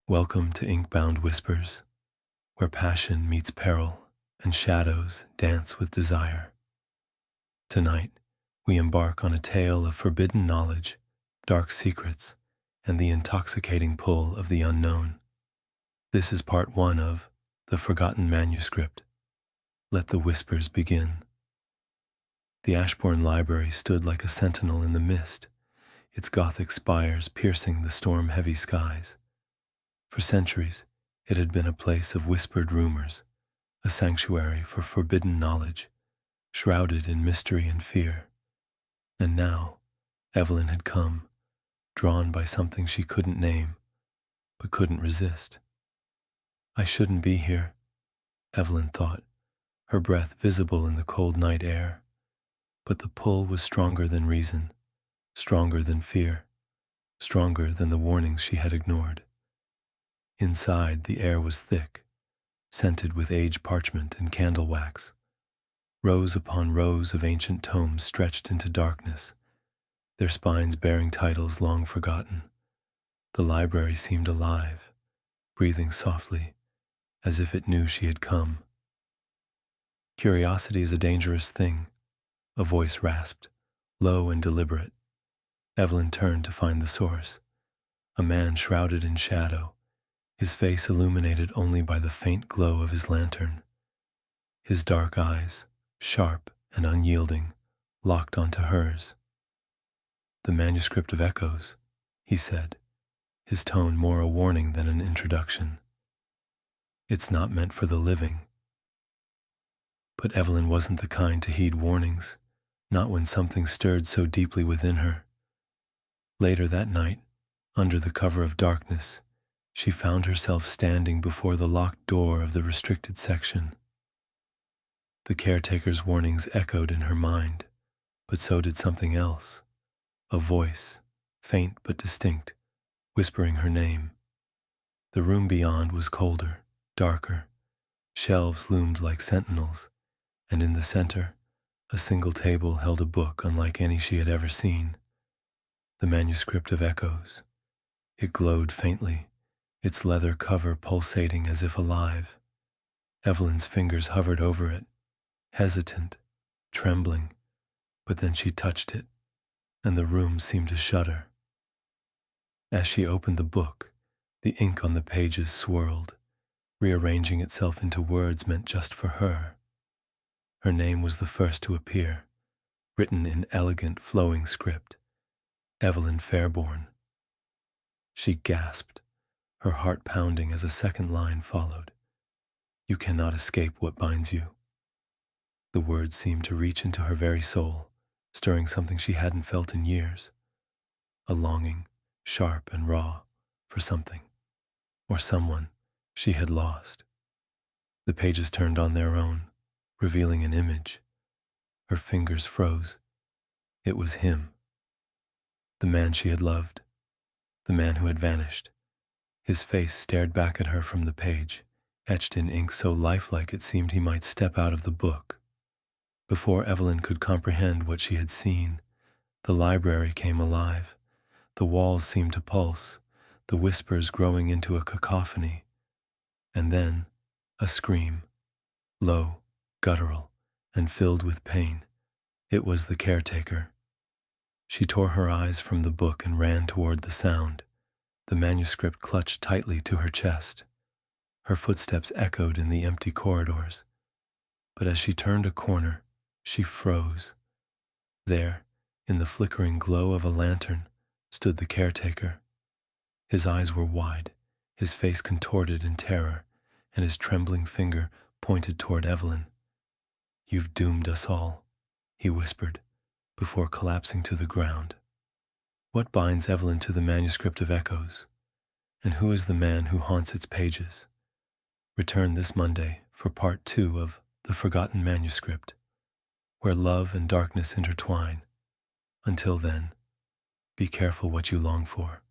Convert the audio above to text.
Welcome to Inkbound Whispers, where passion meets peril and shadows dance with desire. Tonight, we embark on a tale of forbidden knowledge, dark secrets, and the intoxicating pull of the unknown. This is part one of The Forgotten Manuscript. Let the whispers begin. The Ashbourne Library stood like a sentinel in the mist, its Gothic spires piercing the storm-heavy skies. For centuries, it had been a place of whispered rumors, a sanctuary for forbidden knowledge, shrouded in mystery and fear. And now, Evelyn had come, drawn by something she couldn't name, but couldn't resist. I shouldn't be here, Evelyn thought, her breath visible in the cold night air. But the pull was stronger than reason, stronger than fear, stronger than the warnings she had ignored. Inside, the air was thick, scented with aged parchment and candle wax. Rows upon rows of ancient tomes stretched into darkness, their spines bearing titles long forgotten. The library seemed alive, breathing softly, as if it knew she had come. Curiosity is a dangerous thing, a voice rasped, low and deliberate. Evelyn turned to find the source, a man shrouded in shadow, his face illuminated only by the faint glow of his lantern. His dark eyes, sharp and unyielding, locked onto hers. "The Manuscript of Echoes," he said, his tone more a warning than an introduction. "It's not meant for the living." But Evelyn wasn't the kind to heed warnings, not when something stirred so deeply within her. Later that night, under the cover of darkness, she found herself standing before the locked door of the restricted section. The caretaker's warnings echoed in her mind, but so did something else, a voice, faint but distinct, whispering her name. The room beyond was colder, darker. Shelves loomed like sentinels, and in the center, a single table held a book unlike any she had ever seen. The Manuscript of Echoes. It glowed faintly, its leather cover pulsating as if alive. Evelyn's fingers hovered over it, hesitant, trembling, but then she touched it, and the room seemed to shudder. As she opened the book, the ink on the pages swirled, rearranging itself into words meant just for her. Her name was the first to appear, written in elegant, flowing script, Evelyn Fairborne. She gasped, her heart pounding as a second line followed. "You cannot escape what binds you." The words seemed to reach into her very soul, stirring something she hadn't felt in years. A longing, sharp and raw, for something, or someone, she had lost. The pages turned on their own, revealing an image. Her fingers froze. It was him. The man she had loved. The man who had vanished. His face stared back at her from the page, etched in ink so lifelike it seemed he might step out of the book. Before Evelyn could comprehend what she had seen, the library came alive. The walls seemed to pulse, the whispers growing into a cacophony. And then, a scream, low, guttural, and filled with pain. It was the caretaker. She tore her eyes from the book and ran toward the sound, the manuscript clutched tightly to her chest. Her footsteps echoed in the empty corridors. But as she turned a corner, she froze. There, in the flickering glow of a lantern, stood the caretaker. His eyes were wide, his face contorted in terror, and his trembling finger pointed toward Evelyn. "You've doomed us all," he whispered, before collapsing to the ground. What binds Evelyn to the Manuscript of Echoes? And who is the man who haunts its pages? Return this Monday for part 2 of The Forgotten Manuscript, where love and darkness intertwine. Until then, be careful what you long for.